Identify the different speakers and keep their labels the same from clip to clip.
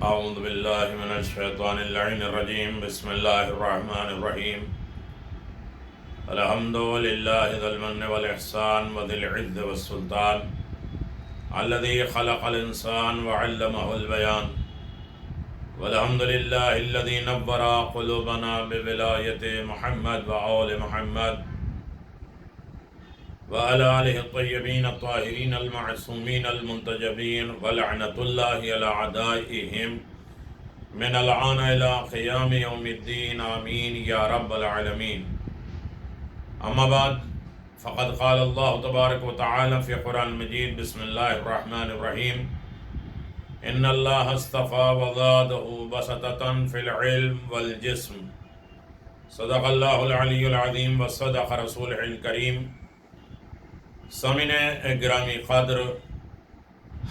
Speaker 1: اعوذ باللہ من الشیطان اللعین الرجیم بسم اللہ الرحمن الرحیم الحمد للہ ذی المن والاحسان وذی العز والسلطان الذی خلق الانسان وعلمہ البیان والحمد للہ الذی نور قلوبنا بولایت محمد وآل محمد وعلى آلہ الطیبین الطاہرین المعصومین المنتجبین ولعنۃ اللہ علی اعدائہم من الآن إلى قیام یوم الدین آمین یا رب العالمین. اما بعد فقد قال اللہ تبارک و تعالی فی قرآن مجید بسم اللہ الرحمن الرحیم ان اللہ اصطفى وزادہ بسطة فی العلم والجسم صدق اللہ العلی العظیم وصدق رسولہ الکریم. سامعین گرامی قدر،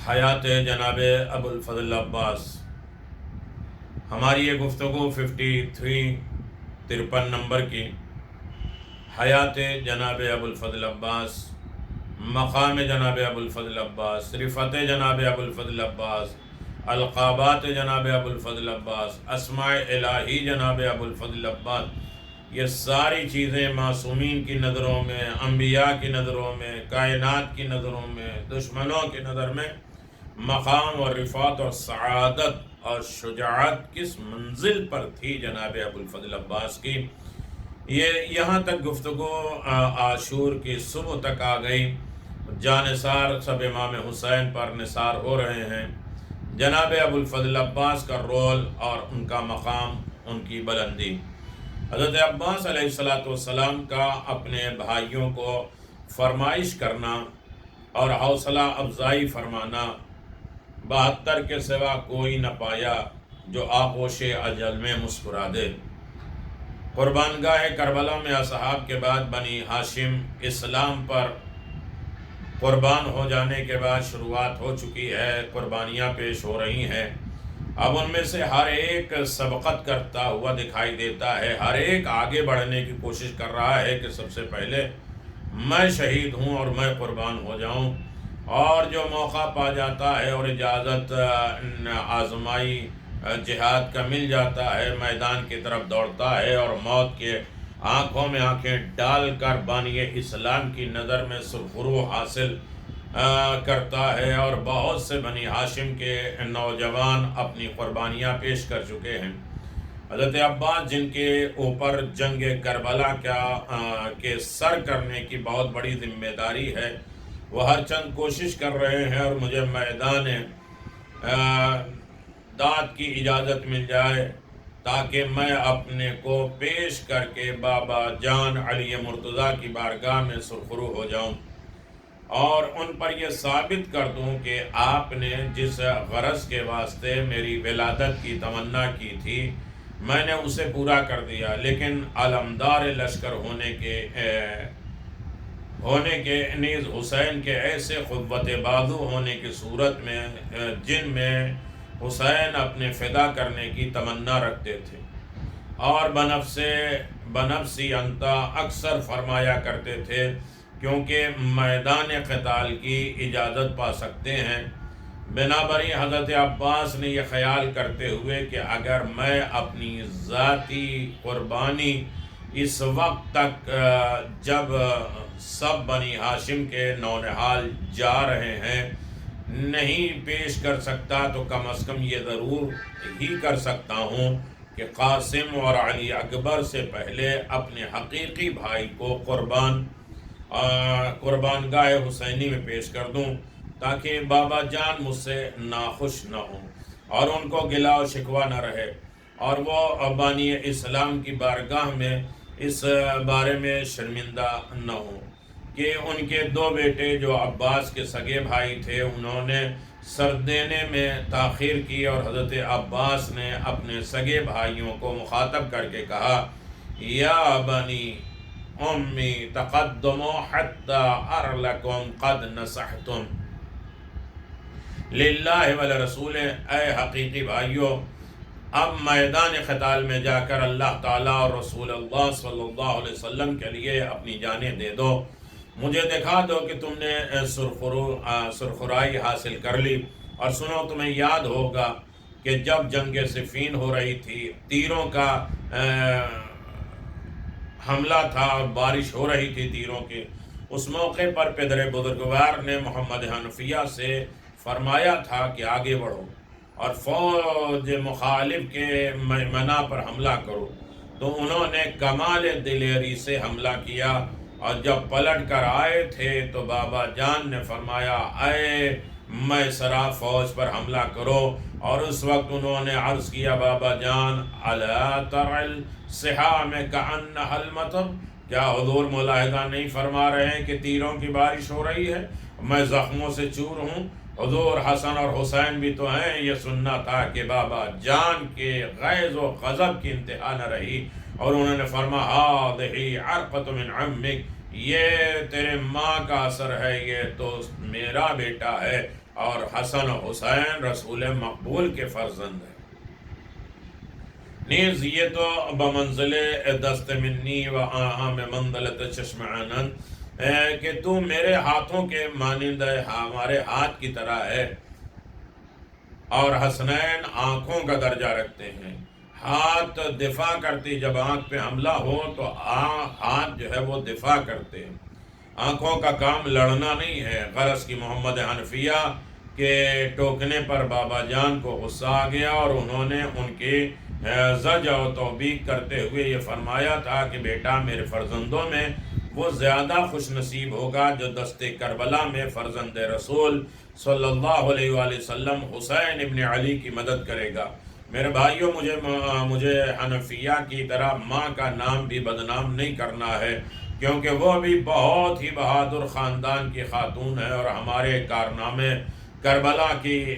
Speaker 1: حیات جناب ابو الفضل عباس، ہماری یہ گفتگو 53 نمبر کی حیات جناب ابو الفضل عباس، مقام جناب ابو الفضل عباس، رفعت جناب ابو الفضل عباس، القابات جناب ابو الفضل عباس، اسماء الہی جناب ابو الفضل عباس، یہ ساری چیزیں معصومین کی نظروں میں، انبیاء کی نظروں میں، کائنات کی نظروں میں، دشمنوں کی نظر میں مقام اور رفعت اور سعادت اور شجاعت کس منزل پر تھی جناب ابو الفضل عباس کی. یہ یہاں تک گفتگو عاشور کی صبح تک آ گئی. جانثار سب امام حسین پر نثار ہو رہے ہیں. جناب ابو الفضل عباس کا رول اور ان کا مقام، ان کی بلندی. حضرت عباس علیہ السلام کا اپنے بھائیوں کو فرمائش کرنا اور حوصلہ افزائی فرمانا، 72 کے سوا کوئی نہ پایا جو آغوش اجل میں مسکرا دے. قربان گاہ کربلا میں اصحاب کے بعد بنی ہاشم اسلام پر قربان ہو جانے کے بعد شروعات ہو چکی ہے، قربانیاں پیش ہو رہی ہیں. اب ان میں سے ہر ایک سبقت کرتا ہوا دکھائی دیتا ہے، ہر ایک آگے بڑھنے کی کوشش کر رہا ہے کہ سب سے پہلے میں شہید ہوں اور میں قربان ہو جاؤں. اور جو موقع پا جاتا ہے اور اجازت آزمائی جہاد کا مل جاتا ہے، میدان کی طرف دوڑتا ہے اور موت کے آنکھوں میں آنکھیں ڈال کر بانی اسلام کی نظر میں سرخرو حاصل کرتا ہے. اور بہت سے بنی ہاشم کے نوجوان اپنی قربانیاں پیش کر چکے ہیں. حضرت عباس جن کے اوپر جنگ کربلا کے سر کرنے کی بہت بڑی ذمہ داری ہے، وہ ہر چند کوشش کر رہے ہیں اور مجھے میدان داد کی اجازت مل جائے تاکہ میں اپنے کو پیش کر کے بابا جان علی مرتضیٰ کی بارگاہ میں سرخرو ہو جاؤں اور ان پر یہ ثابت کر دوں کہ آپ نے جس غرض کے واسطے میری ولادت کی تمنا کی تھی میں نے اسے پورا کر دیا. لیکن علمدار لشکر ہونے کے نیز حسین کے ایسے قوت بازو ہونے کی صورت میں جن میں حسین اپنے فدا کرنے کی تمنا رکھتے تھے اور بنفسی انتا اکثر فرمایا کرتے تھے، کیونکہ میدان قتال کی اجازت پا سکتے ہیں. بنابراین حضرت عباس نے یہ خیال کرتے ہوئے کہ اگر میں اپنی ذاتی قربانی اس وقت تک جب سب بنی ہاشم کے نونہال جا رہے ہیں نہیں پیش کر سکتا تو کم از کم یہ ضرور ہی کر سکتا ہوں کہ قاسم اور علی اکبر سے پہلے اپنے حقیقی بھائی کو قربان گاہ حسینی میں پیش کر دوں تاکہ بابا جان مجھ سے ناخوش نہ ہوں اور ان کو گلا و شکوہ نہ رہے اور وہ بانی اسلام کی بارگاہ میں اس بارے میں شرمندہ نہ ہوں کہ ان کے 2 بیٹے جو عباس کے سگے بھائی تھے انہوں نے سر دینے میں تاخیر کی اور حضرت عباس نے اپنے سگے بھائیوں کو مخاطب کر کے کہا، یا بنی امی تقدموا حتی ارلکم قد نصحتم للہ ولرسول. اے حقیقی بھائیوں، اب میدان قتال میں جا کر اللہ تعالیٰ اور رسول اللہ صلی اللہ علیہ وسلم کے لیے اپنی جانیں دے دو. مجھے دکھا دو کہ تم نے سرخرائی حاصل کر لی. اور سنو، تمہیں یاد ہوگا کہ جب جنگ صفین ہو رہی تھی، تیروں کا حملہ تھا اور بارش ہو رہی تھی تیروں کی، اس موقع پر پدر بزرگوار نے محمد حنفیہ سے فرمایا تھا کہ آگے بڑھو اور فوج مخالف کے میمنہ پر حملہ کرو، تو انہوں نے کمال دلیری سے حملہ کیا، اور جب پلٹ کر آئے تھے تو بابا جان نے فرمایا اے میسرہ فوج پر حملہ کرو، اور اس وقت انہوں نے عرض کیا بابا جان الا ترى السحام كأنها المطر، کیا حضور ملاحظہ نہیں فرما رہے ہیں کہ تیروں کی بارش ہو رہی ہے، میں زخموں سے چور ہوں، حضور حسن اور حسین بھی تو ہیں۔ یہ سننا تھا کہ بابا جان کے غیظ و غضب کی انتہا نہ رہی، اور انہوں نے فرمایا هذه عرقة من عمك، یہ تیرے ماں کا اثر ہے، یہ تو میرا بیٹا ہے، اور حسن و حسین رسول مقبول کے فرزند ہیں۔ نیز یہ تو بمنزل دست منی و آہام منزلت چشم آنند کہ تو میرے ہاتھوں کے مانند ہے، ہمارے ہاتھ کی طرح ہے، اور حسنین آنکھوں کا درجہ رکھتے ہیں، ہاتھ دفاع کرتی، جب آنکھ پہ حملہ ہو تو ہاتھ جو ہے وہ دفاع کرتے ہیں، آنکھوں کا کام لڑنا نہیں ہے۔ غرض کی محمد حنفیہ کے ٹوکنے پر بابا جان کو غصہ آ گیا، اور انہوں نے ان کی زج و توبیخ کرتے ہوئے یہ فرمایا تھا کہ بیٹا میرے فرزندوں میں وہ زیادہ خوش نصیب ہوگا جو دست کربلا میں فرزند رسول صلی اللہ علیہ وآلہ وسلم حسین ابن علی کی مدد کرے گا۔ میرے بھائیوں، مجھے حنفیہ کی طرح ماں کا نام بھی بدنام نہیں کرنا ہے، کیونکہ وہ بھی بہت ہی بہادر خاندان کی خاتون ہے، اور ہمارے کارنامے کربلا کی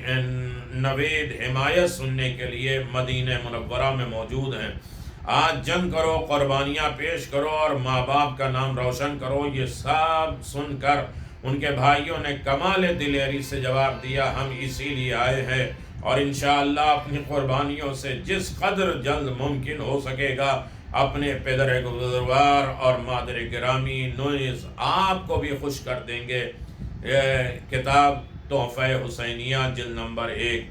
Speaker 1: نوید حمایت سننے کے لیے مدینہ منورہ میں موجود ہیں۔ آج جنگ کرو، قربانیاں پیش کرو، اور ماں باپ کا نام روشن کرو۔ یہ سب سن کر ان کے بھائیوں نے کمال دلیری سے جواب دیا ہم اسی لیے آئے ہیں، اور انشاءاللہ اپنی قربانیوں سے جس قدر جلد ممکن ہو سکے گا اپنے پدر بزرگوار اور مادر گرامی نویز آپ کو بھی خوش کر دیں گے۔ کتاب تحفہ حسینیہ جلد نمبر 1،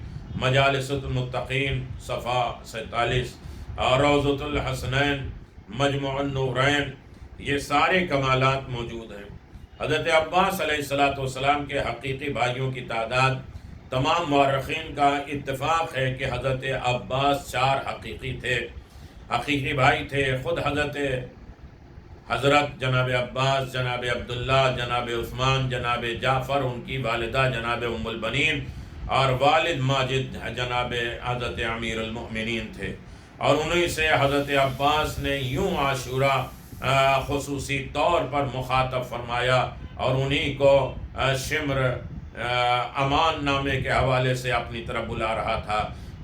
Speaker 1: مجالس المتقین صفحہ 47، اور روضۃ الحسنین، مجموع النورین، یہ سارے کمالات موجود ہیں۔ حضرت عباس علیہ السلام کے حقیقی بھائیوں کی تعداد، تمام مورخین کا اتفاق ہے کہ حضرت عباس 4 حقیقی بھائی تھے۔ خود حضرت جناب عباس، جناب عبداللہ، جناب عثمان، جناب جعفر، ان کی والدہ جناب ام البنین، اور والد ماجد جناب حضرت امیر المؤمنین تھے، اور انہی سے حضرت عباس نے یوں عاشورہ خصوصی طور پر مخاطب فرمایا، اور انہی کو شمر امان نامے کے حوالے سے اپنی طرف بلا رہا تھا،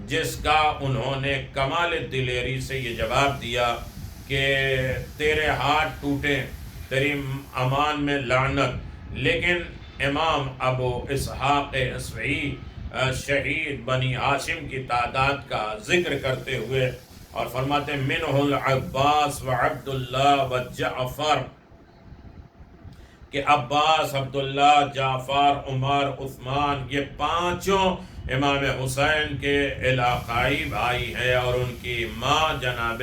Speaker 1: جس کا انہوں نے کمال دلیری سے یہ جواب دیا کہ تیرے ہاتھ ٹوٹے، تیری امان میں لعنت۔ لیکن امام ابو اسحاق اسوئی شہید بنی ہاشم کی تعداد کا ذکر کرتے ہوئے اور فرماتے منہ العباس و عبداللہ و جعفر، کہ عباس، عبداللہ، جعفر، عمر، عثمان، یہ 5 امام حسین کے علاقائی بھائی ہیں، اور ان کی ماں جناب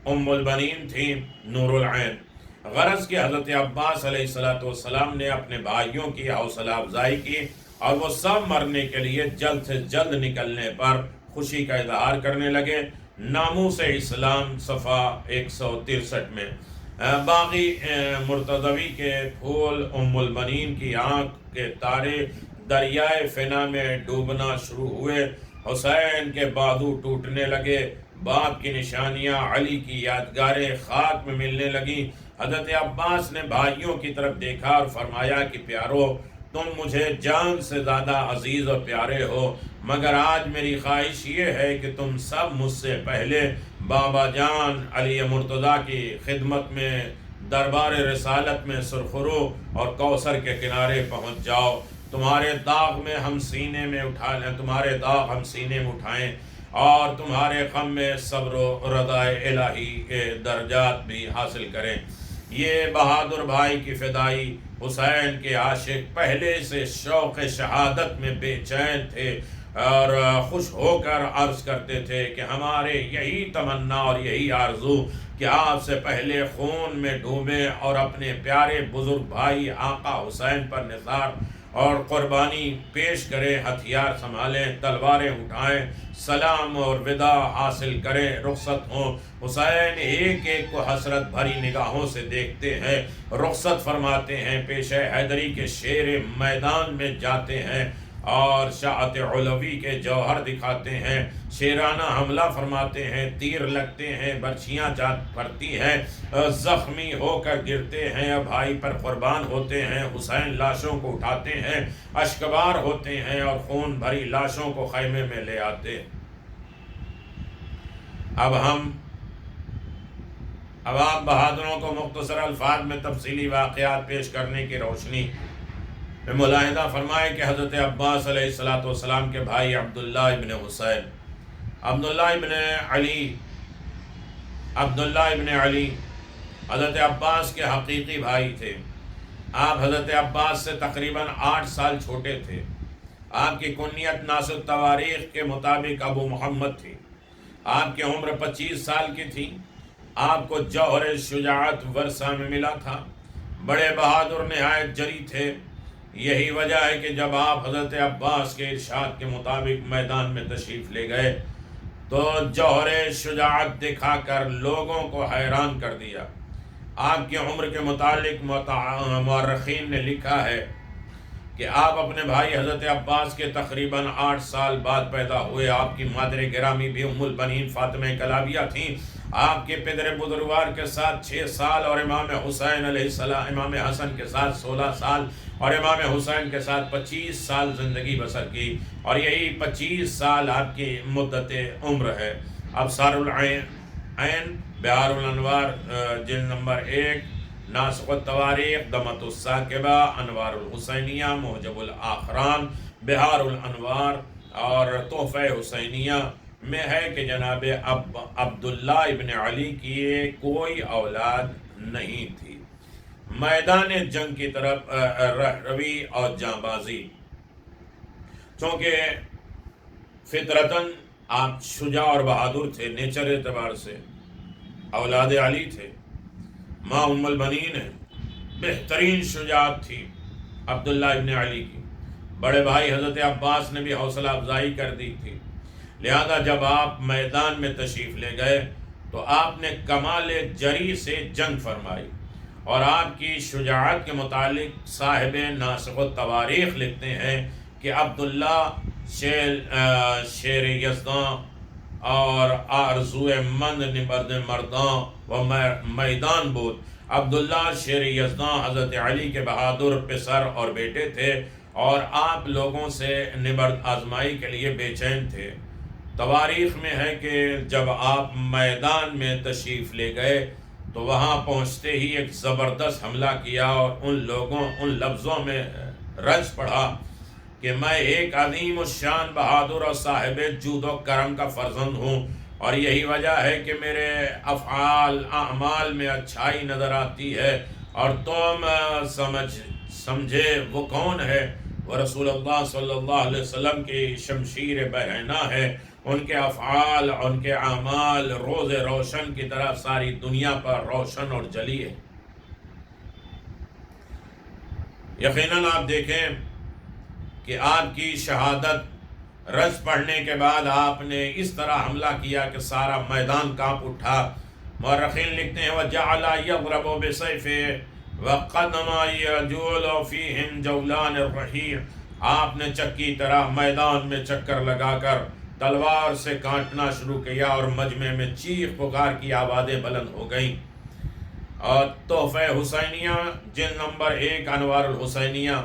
Speaker 1: ام البنین تھی نور العین۔ غرض کہ حضرت عباس علیہ السلام نے اپنے بھائیوں کی حوصلہ افزائی کی، اور وہ سب مرنے کے لیے جلد سے جلد نکلنے پر خوشی کا اظہار کرنے لگے۔ ناموس اسلام صفحہ 163 میں باقی مرتضوی کے پھول، ام البنین کی آنکھ کے تارے دریائے فنا میں ڈوبنا شروع ہوئے، حسین کے بازو ٹوٹنے لگے، باپ کی نشانیاں، علی کی یادگاریں خاک میں ملنے لگیں۔ حضرت عباس نے بھائیوں کی طرف دیکھا اور فرمایا کہ پیارو، تم مجھے جان سے زیادہ عزیز اور پیارے ہو، مگر آج میری خواہش یہ ہے کہ تم سب مجھ سے پہلے بابا جان علی مرتضیٰ کی خدمت میں دربار رسالت میں سرخرو اور کوثر کے کنارے پہنچ جاؤ۔ تمہارے داغ میں ہم سینے میں اٹھا لیں، تمہارے داغ ہم سینے میں اٹھائیں، اور تمہارے غم میں صبر و رضا الہی کے درجات بھی حاصل کریں۔ یہ بہادر بھائی کی فدائی حسین کے عاشق پہلے سے شوق شہادت میں بے چین تھے اور خوش ہو کر عرض کرتے تھے کہ ہمارے یہی تمنا اور یہی آرزو کہ آپ سے پہلے خون میں ڈوبیں اور اپنے پیارے بزرگ بھائی آقا حسین پر نثار اور قربانی پیش کریں، ہتھیار سنبھالیں، تلواریں اٹھائیں، سلام اور وداع حاصل کریں، رخصت ہوں۔ حسین ایک ایک کو حسرت بھری نگاہوں سے دیکھتے ہیں، رخصت فرماتے ہیں، پیش حیدری کے شیر میدان میں جاتے ہیں اور شاعت علوی کے جوہر دکھاتے ہیں، شیرانہ حملہ فرماتے ہیں، تیر لگتے ہیں، برچھیاں جات پڑتی ہیں، زخمی ہو کر گرتے ہیں، بھائی پر قربان ہوتے ہیں، حسین لاشوں کو اٹھاتے ہیں، اشکبار ہوتے ہیں اور خون بھری لاشوں کو خیمے میں لے آتے ہیں۔ اب آپ بہادروں کو مختصر الفاظ میں تفصیلی واقعات پیش کرنے کی روشنی میں ملاحظہ فرمائے کہ حضرت عباس علیہ السلام کے بھائی عبداللہ ابن حسین، عبداللہ ابن علی حضرت عباس کے حقیقی بھائی تھے۔ آپ حضرت عباس سے تقریباً 8 سال چھوٹے تھے۔ آپ کی کنیت ناس التواریخ کے مطابق ابو محمد تھی۔ آپ کی عمر 25 سال کی تھی۔ آپ کو جوہر شجاعت ورثہ میں ملا تھا۔ بڑے بہادر نہایت جری تھے۔ یہی وجہ ہے کہ جب آپ حضرت عباس کے ارشاد کے مطابق میدان میں تشریف لے گئے تو جوہر شجاعت دکھا کر لوگوں کو حیران کر دیا۔ آپ کی عمر کے متعلق مورخین نے لکھا ہے کہ آپ اپنے بھائی حضرت عباس کے تقریباً 8 سال بعد پیدا ہوئے۔ آپ کی مادر گرامی بھی ام البنین فاطمہ کلابیہ تھیں۔ آپ کے پدر بزرگوار کے ساتھ 6 سال اور امام حسین علیہ السلام، امام حسن کے ساتھ 16 سال اور امام حسین کے ساتھ 25 سال زندگی بسر کی، اور یہی 25 سال آپ کی مدت عمر ہے۔ ابصار العین، بہار الانوار جلد نمبر 1، ناسخ التواریخ، دمۃ الثاقبہ، انوار الحسینیہ، موجب الاخران، بہار الانوار اور تحفہ حسینیہ میں ہے کہ جناب عبداللہ ابن علی کی کوئی اولاد نہیں تھی۔ میدان جنگ کی طرف روی اور جاں بازی، چونکہ فطرتاً آپ شجاع اور بہادر تھے، نیچر اعتبار سے اولاد علی تھے، ماں ام البنین ہے، بہترین شجاعت تھی عبداللہ ابن علی کی۔ بڑے بھائی حضرت عباس نے بھی حوصلہ افزائی کر دی تھی، لہذا جب آپ میدان میں تشریف لے گئے تو آپ نے کمال جری سے جنگ فرمائی، اور آپ کی شجاعت کے متعلق صاحب ناسخ التواریخ لکھتے ہیں کہ عبداللہ شیر یزداں اور آرزو مند نبرد مرداں و میدان بود۔ عبداللہ شیر یزداں حضرت علی کے بہادر پسر اور بیٹے تھے، اور آپ لوگوں سے نبرد آزمائی کے لیے بے چین تھے۔ تواریخ میں ہے کہ جب آپ میدان میں تشریف لے گئے تو وہاں پہنچتے ہی ایک زبردست حملہ کیا اور ان لفظوں میں رج پڑھا کہ میں ایک عظیم الشان بہادر اور صاحب جود و کرم کا فرزند ہوں، اور یہی وجہ ہے کہ میرے اعمال میں اچھائی نظر آتی ہے، اور تم سمجھے وہ کون ہے؟ وہ رسول اللہ صلی اللہ علیہ وسلم کی شمشیر برہنہ ہے۔ ان کے افعال، ان کے اعمال روز روشن کی طرح ساری دنیا پر روشن اور جلی ہے۔ یقیناً آپ دیکھیں کہ آپ کی شہادت رز پڑھنے کے بعد آپ نے اس طرح حملہ کیا کہ سارا میدان کانپ اٹھا۔ مورخین لکھتے ہیں وَجَعَلَ يَضْرَبُ بِسَيْفِهِ وَقَدَمَ يَجُولُ فِيهِمْ جَوْلَانِ الرَّحِيعِ، آپ نے چکی طرح میدان میں چکر لگا کر تلوار سے کاٹنا شروع کیا، اور مجمع میں چیخ پکار کی آوازیں بلند ہو گئیں۔ اور تحفہ حسینیہ جلد نمبر 1 انوار الحسینیہ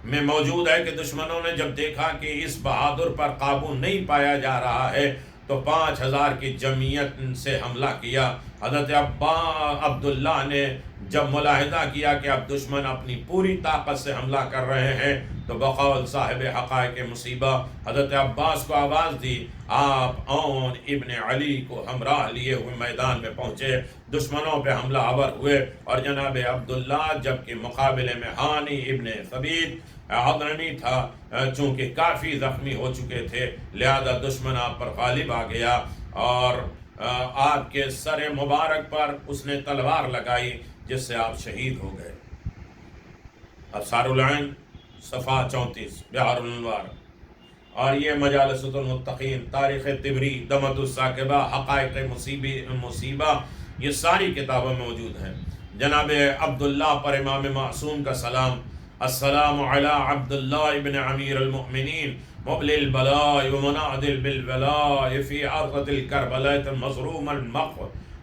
Speaker 1: میں موجود ہے کہ دشمنوں نے جب دیکھا کہ اس بہادر پر قابو نہیں پایا جا رہا ہے تو 5000 کی جمعیت سے حملہ کیا۔ حضرت عبداللہ نے جب ملاحظہ کیا کہ اب دشمن اپنی پوری طاقت سے حملہ کر رہے ہیں تو بقول صاحب حقائق مصیبہ حضرت عباس کو آواز دی، آپ عون ابن علی کو ہمراہ لیے ہوئے میدان میں پہنچے، دشمنوں پہ حملہ آور ہوئے، اور جناب عبداللہ جبکہ مقابلے میں ہانی ابن ثبیت حضرمی تھا، چونکہ کافی زخمی ہو چکے تھے، لہذا دشمن آپ پر غالب آ گیا اور آپ کے سر مبارک پر اس نے تلوار لگائی، جس سے آپ شہید ہو گئے۔ ابصار العین صفحہ 34 بحار الانوار، اور یہ مجالس المتقین، تاریخ طبری، دمۃ الثاقبہ، حقائق مصیبہ، یہ ساری کتابوں میں موجود ہیں۔ جناب عبداللہ پر امام معصوم کا سلام، السلام علی عبداللہ ابن امیر المؤمنین مبلی البلاء ومنعدل بالبلاء فی عرضۃ الکربلاء مظروما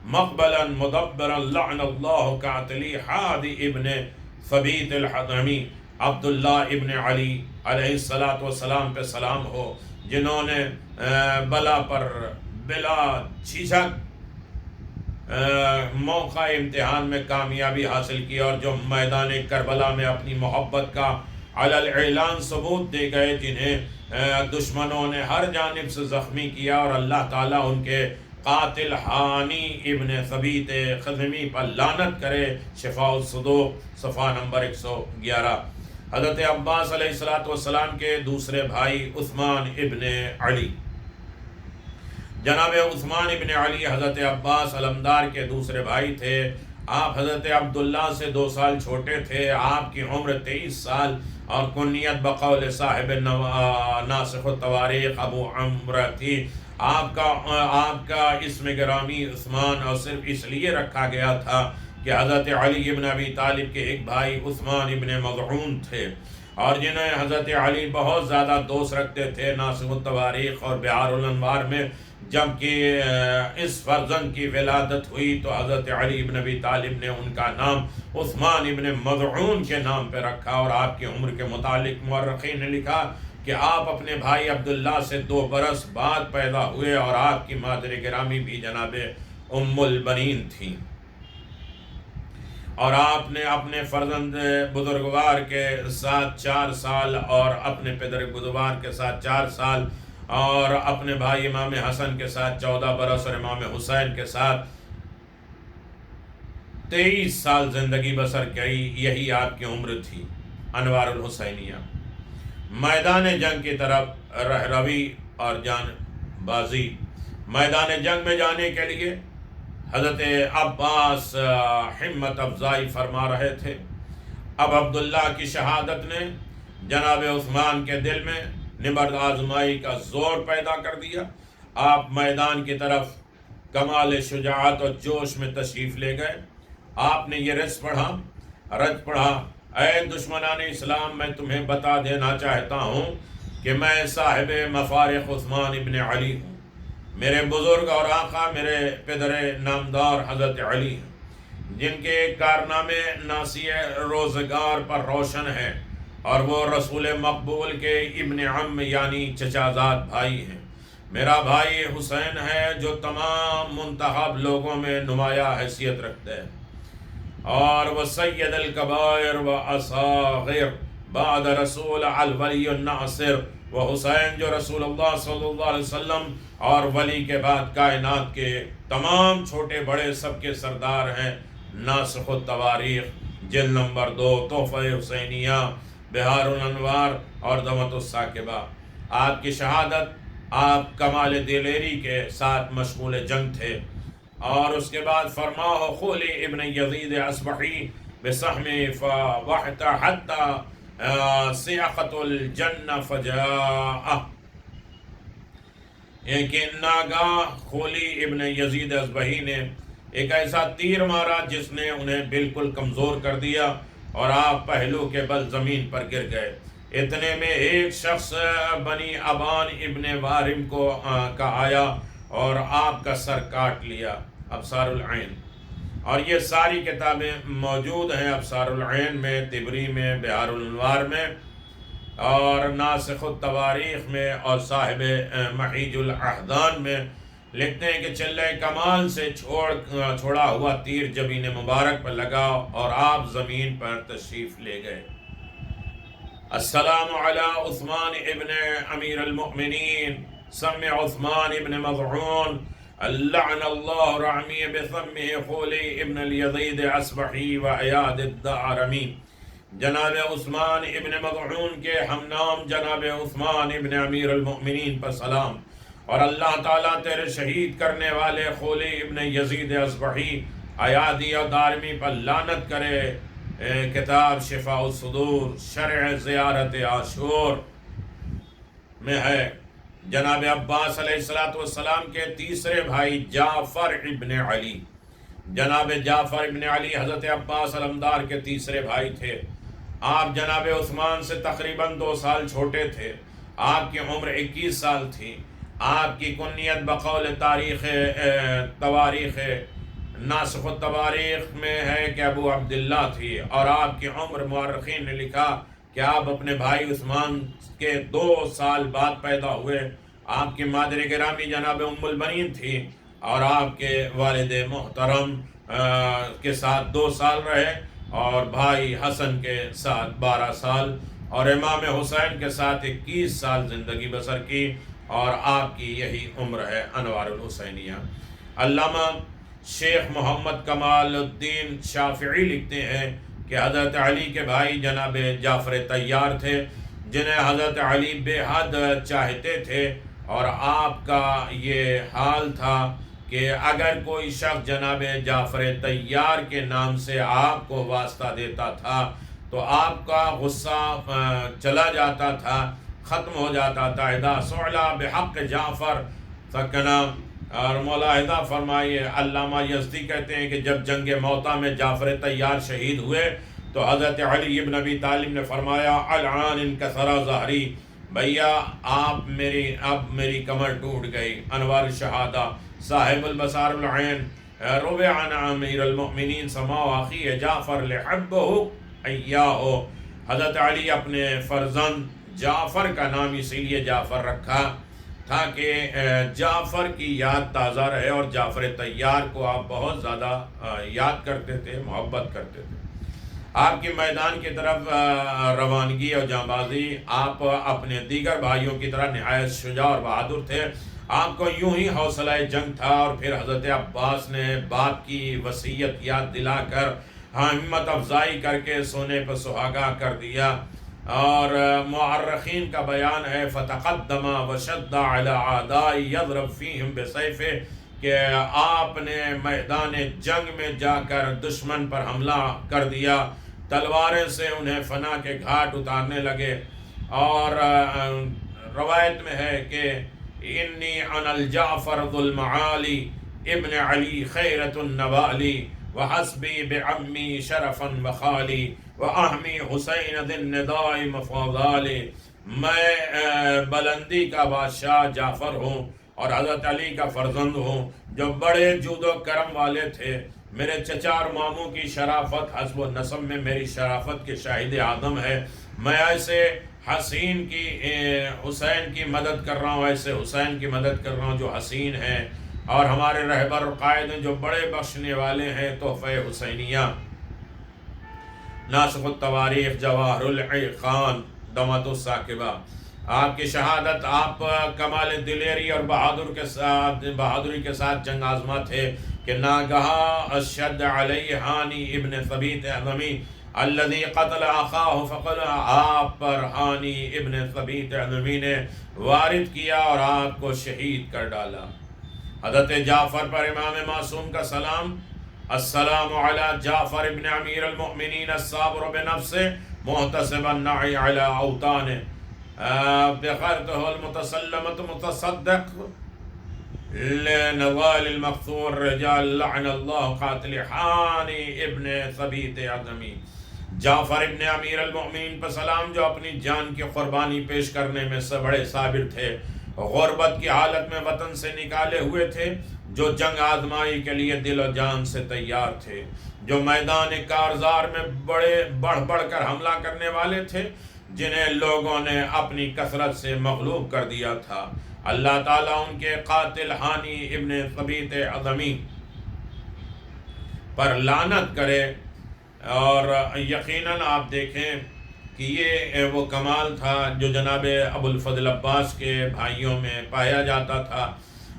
Speaker 1: مقبلا مدبرا لعن اللہ قاتلی حادی ابن ثبیت الحضرمی۔ عبداللہ ابن علی علیہ السلام پہ سلام ہو، جنہوں نے بلا پر بلا جھجھک موقع امتحان میں کامیابی حاصل کی، اور جو میدان کربلا میں اپنی محبت کا علی الاعلان ثبوت دے گئے، جنہیں دشمنوں نے ہر جانب سے زخمی کیا، اور اللہ تعالیٰ ان کے قاتل حانی ابن ثبیت خزمی پر لعنت کرے۔ شفاء الصدوق صفحہ نمبر 111۔ حضرت عباس علیہ السلام کے دوسرے بھائی عثمان ابن علی، جناب عثمان ابن علی حضرت عباس علمدار کے دوسرے بھائی تھے۔ آپ حضرت عبداللہ سے 2 سال چھوٹے تھے، آپ کی عمر 23 سال اور کنیت بقول صاحب ناسخ التواریخ ابو عمرو تھی۔ آپ کا اسم گرامی عثمان اور صرف اس لیے رکھا گیا تھا کہ حضرت علی ابن ابی طالب کے ایک بھائی عثمان ابن مظعون تھے، اور جنہیں حضرت علی بہت زیادہ دوست رکھتے تھے۔ ناسخ التواریخ اور بحار الانوار میں جبکہ اس فرزند کی ولادت ہوئی تو حضرت علی ابن ابی طالب نے ان کا نام عثمان ابن مظعون کے نام پہ رکھا، اور آپ کی عمر کے متعلق مورخین نے لکھا کہ آپ اپنے بھائی عبداللہ سے 2 برس بعد پیدا ہوئے، اور آپ کی مادر گرامی بھی جناب ام البنین تھیں، اور آپ نے اپنے فرزند بزرگوار کے ساتھ 4 سال اور اپنے پدر بزرگوار کے ساتھ 4 سال اور اپنے بھائی امام حسن کے ساتھ 14 برس اور امام حسین کے ساتھ 23 سال زندگی بسر کی۔ یہی آپ کی عمر تھی۔ انوار الحسینیہ، میدان جنگ کی طرف رہروی اور جان بازی۔ میدان جنگ میں جانے کے لیے حضرت عباس ہمت افزائی فرما رہے تھے۔ اب عبداللہ کی شہادت نے جناب عثمان کے دل میں نبرد آزمائی کا زور پیدا کر دیا۔ آپ میدان کی طرف کمال شجاعت اور جوش میں تشریف لے گئے۔ آپ نے یہ رج پڑھا، اے دشمنان اسلام، میں تمہیں بتا دینا چاہتا ہوں کہ میں صاحب مفارق عثمان ابن علی ہوں۔ میرے بزرگ اور آقا میرے پدر نامدار حضرت علی ہیں، جن کے کارنامے ناسی روزگار پر روشن ہیں، اور وہ رسول مقبول کے ابن عم یعنی چچازاد بھائی ہیں۔ میرا بھائی حسین ہے جو تمام منتخب لوگوں میں نمایاں حیثیت رکھتے ہیں، اور وہ سید الکبائر و اصاغر بعد رسول الولی الناصر، وہ حسین جو رسول اللہ صلی اللہ علیہ وسلم اور ولی کے بعد کائنات کے تمام چھوٹے بڑے سب کے سردار ہیں۔ ناسخ التواریخ جلد نمبر 2، تحفہ حسینیہ، بحار الانوار اور دمۃ الثاقبہ۔ آپ کی شہادت، آپ کمال دلیری کے ساتھ مشغول جنگ تھے، اور اس کے بعد فرما ہو خولی ابن یزید اصبحی بسہم فوحت حتی سیاقت الجنہ فجاء، کہ ناگاہ خولی ابن یزید اصبحی نے ایک ایسا تیر مارا جس نے انہیں بالکل کمزور کر دیا، اور آپ پہلو کے بل زمین پر گر گئے۔ اتنے میں ایک شخص بنی ابان ابن وارم کا آیا اور آپ کا سر کاٹ لیا۔ ابصار العین، اور یہ ساری کتابیں موجود ہیں ابصار العین میں، طبری میں، بحار الانوار میں، اور ناسخ التواریخ میں، اور صاحب محیج الاحدان میں۔ لکھتے ہیں کہ چلہ کمال سے چھوڑا ہوا تیر جبین مبارک پر لگا اور آپ زمین پر تشریف لے گئے۔ السلام علی عثمان ابن امیر المؤمنین سمع عثمان ابن مضعون لعن اللہ رعمی بثمہ خولی ابن الیزید اصبحی و عیاد الدعرمی۔ جناب عثمان ابن مضعون کے ہم نام جناب عثمان ابن امیر المؤمنین پر سلام، اور اللہ تعالیٰ تیرے شہید کرنے والے خولی ابن یزید اصبحی عیادی اور دارمی پر لعنت کرے۔ کتاب شفاء الصدور شرع زیارت عاشور میں ہے۔ جناب عباس علیہ السلام کے تیسرے بھائی جعفر ابن علی، جناب جعفر ابن علی حضرت عباس علمدار کے تیسرے بھائی تھے۔ آپ جناب عثمان سے تقریباً 2 سال چھوٹے تھے۔ آپ کی عمر 21 سال تھی۔ آپ کی کنیت بقول تواریخ ناسخ التواریخ میں ہے کہ ابو عبداللہ تھی، اور آپ کی عمر مورخین نے لکھا کہ آپ اپنے بھائی عثمان کے 2 سال بعد پیدا ہوئے۔ آپ کی مادر گرامی جناب ام البنین تھی، اور آپ کے والد محترم کے ساتھ 2 سال رہے، اور بھائی حسن کے ساتھ 12 سال، اور امام حسین کے ساتھ 21 سال زندگی بسر کی، اور آپ کی یہی عمر ہے انوار الحسینیہ۔ علامہ شیخ محمد کمال الدین شافعی لکھتے ہیں کہ حضرت علی کے بھائی جناب جعفر طیار تھے، جنہیں حضرت علی بے حد چاہتے تھے، اور آپ کا یہ حال تھا کہ اگر کوئی شخص جناب جعفر طیار کے نام سے آپ کو واسطہ دیتا تھا تو آپ کا غصہ چلا جاتا تھا، ختم ہو جاتا تھا۔ اذا سعلا بحق جعفر سکنا، اور ملاحظہ فرمائیے، علامہ یزدی کہتے ہیں کہ جب جنگ موطا میں جعفر طیار شہید ہوئے تو حضرت علی ابن ابی طالب نے فرمایا العان انکسر ظہری، بھیا اب میری کمر ٹوٹ گئی۔ انوار الشہادہ صاحب البصار العین روی عن امیر المؤمنین سما اخی جعفر لحبہ ایاہ، حضرت علی اپنے فرزند جعفر کا نام اسی لیے جعفر رکھا تھا کہ جعفر کی یاد تازہ رہے، اور جعفر طیار کو آپ بہت زیادہ یاد کرتے تھے، محبت کرتے تھے۔ آپ کی میدان کی طرف روانگی اور جانبازی، آپ اپنے دیگر بھائیوں کی طرح نہایت شجاع اور بہادر تھے۔ آپ کو یوں ہی حوصلہ جنگ تھا، اور پھر حضرت عباس نے باپ کی وصیت یاد دلا کر ہمت افزائی کر کے سونے پر سہاگا کر دیا۔ اور مورخین کا بیان ہے فتقدم وشد علی اعداء یضرب فیہم بسیفہ، کہ آپ نے میدان جنگ میں جا کر دشمن پر حملہ کر دیا، تلواریں سے انہیں فنا کے گھاٹ اتارنے لگے۔ اور روایت میں ہے کہ انی انا الجعفر ذو المعالی ابن علی خیرۃ النوالی وحسبی بعمی شرفا وخالی وَأَحْمِي حُسَيْنَ ذِي النِّدَاءِ مَفَاضَالِ، میں بلندی کا بادشاہ جعفر ہوں اور حضرت علی کا فرزند ہوں جو بڑے جود و کرم والے تھے۔ میرے چچا اور ماموں کی شرافت حسب و نسب میں میری شرافت کے شاہد اعظم ہے۔ میں ایسے حسین کی حسین کی مدد کر رہا ہوں، ایسے حسین کی مدد کر رہا ہوں جو حسین ہیں، اور ہمارے رہبر اور قائد ہیں جو بڑے بخشنے والے ہیں۔ تحفہ حسینیہ، ناسخ التواریخ، جواہر العقان، دمۃ الثاقبہ۔ آپ کی شہادت، آپ کمال دلیری اور بہادری کے ساتھ جنگ آزما تھے کہ ناگہاں اشد علیہ ہانی ابن ثبیت اعظمی الذی قتل اخاہ فقل، آپ پر ہانی ابن ثبیت اعظمی نے وارد کیا اور آپ کو شہید کر ڈالا۔ حضرت جعفر پر امام معصوم کا سلام۔ السلام علی جعفر ابن امیر المؤمنین الصابر بنفسه محتسب النعی علی اوطانه بغرته المتسلمة متصدق لنضال المقتول رجال لعن اللہ قاتل حانی ابن ثبیت اعظمی۔ جعفر ابن امیر المؤمنین پر سلام، جو اپنی جان کی قربانی پیش کرنے میں سے بڑے صابر تھے، غربت کی حالت میں وطن سے نکالے ہوئے تھے، جو جنگ آزمائی کے لیے دل و جان سے تیار تھے، جو میدان کارزار میں بڑھ کر حملہ کرنے والے تھے، جنہیں لوگوں نے اپنی کثرت سے مغلوب کر دیا تھا، اللہ تعالیٰ ان کے قاتل ہانی ابن ثبیت اعظمی پر لعنت کرے۔ اور یقیناً آپ دیکھیں کہ یہ وہ کمال تھا جو جناب ابو الفضل عباس کے بھائیوں میں پایا جاتا تھا،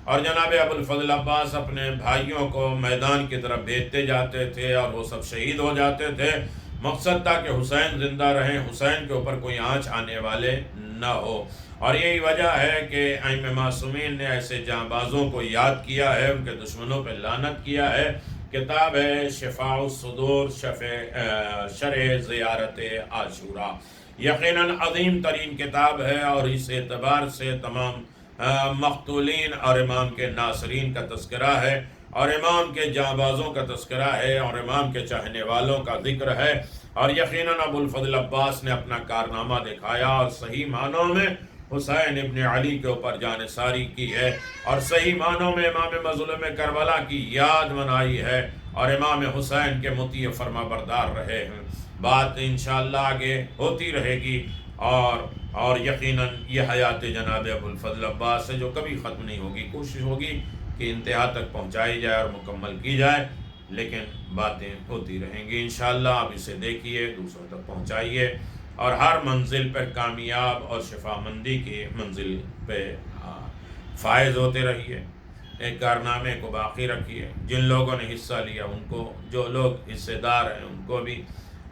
Speaker 1: اور جناب ابو الفضل عباس اپنے بھائیوں کو میدان کی طرف بھیجتے جاتے تھے اور وہ سب شہید ہو جاتے تھے۔ مقصد تھا کہ حسین زندہ رہیں، حسین کے اوپر کوئی آنچ آنے والے نہ ہو، اور یہی وجہ ہے کہ ائمہ معصومین نے ایسے جانبازوں کو یاد کیا ہے، ان کے دشمنوں پہ لعنت کیا ہے۔ کتاب ہے شفاء الصدور، شرح زیارت عاشورہ، یقیناً عظیم ترین کتاب ہے، اور اس اعتبار سے تمام مقتولین اور امام کے ناصرین کا تذکرہ ہے، اور امام کے جانبازوں کا تذکرہ ہے، اور امام کے چاہنے والوں کا ذکر ہے، اور یقیناً ابو الفضل عباس نے اپنا کارنامہ دکھایا اور صحیح معنوں میں حسین ابن علی کے اوپر جانثاری کی ہے، اور صحیح معنوں میں امام مظلوم کربلا کی یاد منائی ہے، اور امام حسین کے مطیع فرما بردار رہے ہیں۔ بات انشاءاللہ آگے ہوتی رہے گی، اور یقیناً یہ حیات جناب ابو الفضل عباس ہے جو کبھی ختم نہیں ہوگی۔ کوشش ہوگی کہ انتہا تک پہنچائی جائے اور مکمل کی جائے، لیکن باتیں ہوتی رہیں گی انشاءاللہ۔ آپ اسے دیکھیے، دوسروں تک پہنچائیے، اور ہر منزل پر کامیاب اور شفا مندی کی منزل پہ فائز ہوتے رہیے۔ ایک کارنامے کو باقی رکھیے، جن لوگوں نے حصہ لیا ان کو، جو لوگ حصے دار ہیں ان کو بھی،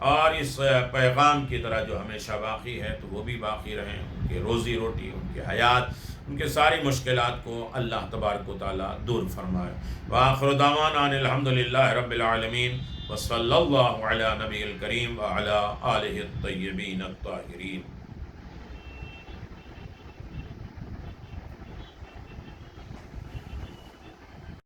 Speaker 1: اور اس پیغام کی طرح جو ہمیشہ باقی ہے تو وہ بھی باقی رہیں، ان کے روزی روٹی، ان کے حیات، ان کے ساری مشکلات کو اللہ تبارک و تعالیٰ دور فرمائے۔ وآخر دعوانا ان الحمدللہ رب العالمین، وصلی اللہ علی نبی الکریم وعلی آلہ الطیبین الطاہرین۔